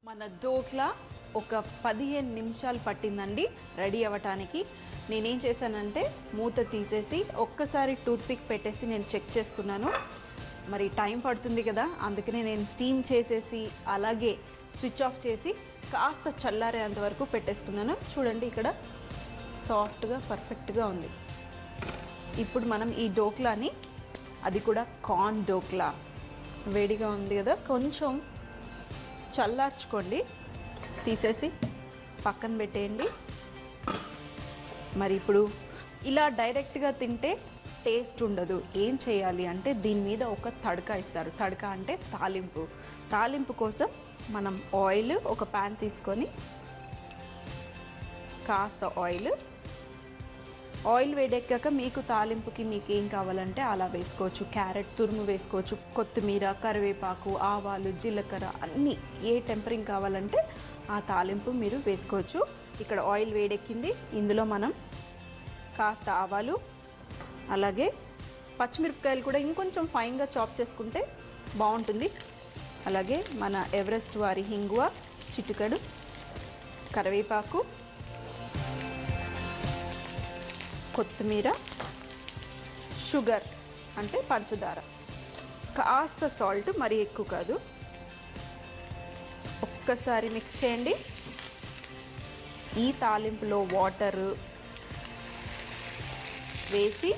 మన డోక్లా ఒక 15 నిమిషాలు పట్టిందండి రెడీ అవ్వటానికి. నేనేం చేశానంటే మూత తీసేసి ఒక్కసారి టూత్ పిక్ పెట్టేసి నేను చెక్ చేసుకున్నాను. మరి టైం పడుతుంది కదా, అందుకనే నేను స్టీమ్ చేసేసి అలాగే స్విచ్ ఆఫ్ చేసి కాస్త చల్లారేంత వరకు పెట్టేసుకున్నాను. చూడండి ఇక్కడ సాఫ్ట్గా పర్ఫెక్ట్గా ఉంది. ఇప్పుడు మనం ఈ డోక్లాని, అది కూడా కార్న్ డోక్లా, వేడిగా ఉంది కదా, కొంచెం చల్లార్చుకోండి, తీసేసి పక్కన పెట్టేయండి. మరి ఇప్పుడు ఇలా డైరెక్ట్గా తింటే టేస్ట్ ఉండదు. ఏం చేయాలి అంటే దీని మీద ఒక తడక ఇస్తారు. తడక అంటే తాలింపు. తాలింపు కోసం మనం ఆయిల్, ఒక ప్యాన్ తీసుకొని కాస్త ఆయిల్ వేడెక్కాక మీకు తాలింపుకి మీకు ఏం కావాలంటే అలా వేసుకోవచ్చు. క్యారెట్ తురుము వేసుకోవచ్చు, కొత్తిమీర, కరివేపాకు, ఆవాలు, జీలకర్ర, అన్నీ ఏ టెంపరింగ్ కావాలంటే ఆ తాలింపు మీరు వేసుకోవచ్చు. ఇక్కడ ఆయిల్ వేడెక్కింది, ఇందులో మనం కాస్త ఆవాలు, అలాగే పచ్చిమిరపకాయలు కూడా ఇంకొంచెం ఫైన్గా చాప్ చేసుకుంటే బాగుంటుంది. అలాగే మన ఎవరెస్ట్ వారి హింగువ చిటికెడు, కరివేపాకు, కొత్తిమీర, షుగర్ అంటే పంచదార, కాస్త సాల్ట్, మరి ఎక్కువ కాదు. ఒక్కసారి మిక్స్ చేయండి. ఈ తాలింపులో వాటర్ వేసి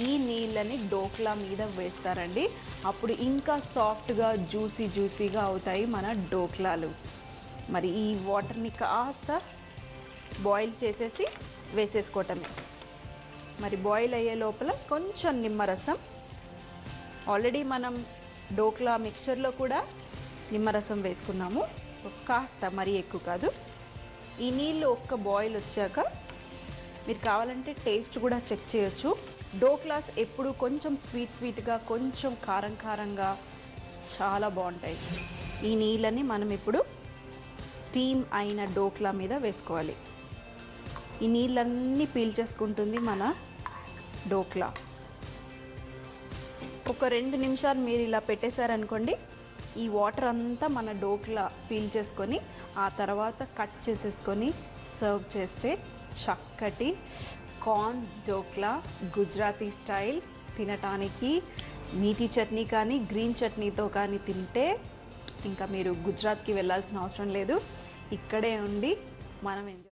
ఈ నీళ్ళని డోక్లా మీద వేస్తారండి. అప్పుడు ఇంకా సాఫ్ట్గా జ్యూసీగా అవుతాయి మన డోక్లాలు. మరి ఈ వాటర్ని కాస్త బాయిల్ చేసేసి వేసేసుకోవటమే. మరి బాయిల్ అయ్యే లోపల కొంచెం నిమ్మరసం, ఆల్రెడీ మనం డోక్లా మిక్చర్లో కూడా నిమ్మరసం వేసుకున్నాము, కాస్త మరీ ఎక్కువ కాదు. ఈ నీళ్ళు ఒక్క బాయిల్ వచ్చాక మీరు కావాలంటే టేస్ట్ కూడా చెక్ చేయొచ్చు. డోక్లాస్ ఎప్పుడు కొంచెం స్వీట్గా, కొంచెం కారంగా చాలా బాగుంటాయి. ఈ నీళ్ళని మనం ఇప్పుడు స్టీమ్ అయిన డోక్లా మీద వేసుకోవాలి. ఈ నీళ్ళన్నీ పీల్చేసుకుంటుంది మన డోక్లా. ఒక 2 నిమిషాలు మీరు ఇలా పెట్టేశారనుకోండి, ఈ వాటర్ అంతా మన డోక్లా పీల్చేసుకొని ఆ తర్వాత కట్ చేసేసుకొని సర్వ్ చేస్తే చక్కటి కార్న్ డోక్లా గుజరాతీ స్టైల్ తినటానికి మీఠీ చట్నీ కానీ గ్రీన్ చట్నీతో కానీ తింటే ఇంకా మీరు గుజరాత్కి వెళ్ళాల్సిన అవసరం లేదు. ఇక్కడే ఉండి మనం ఎంజాయ్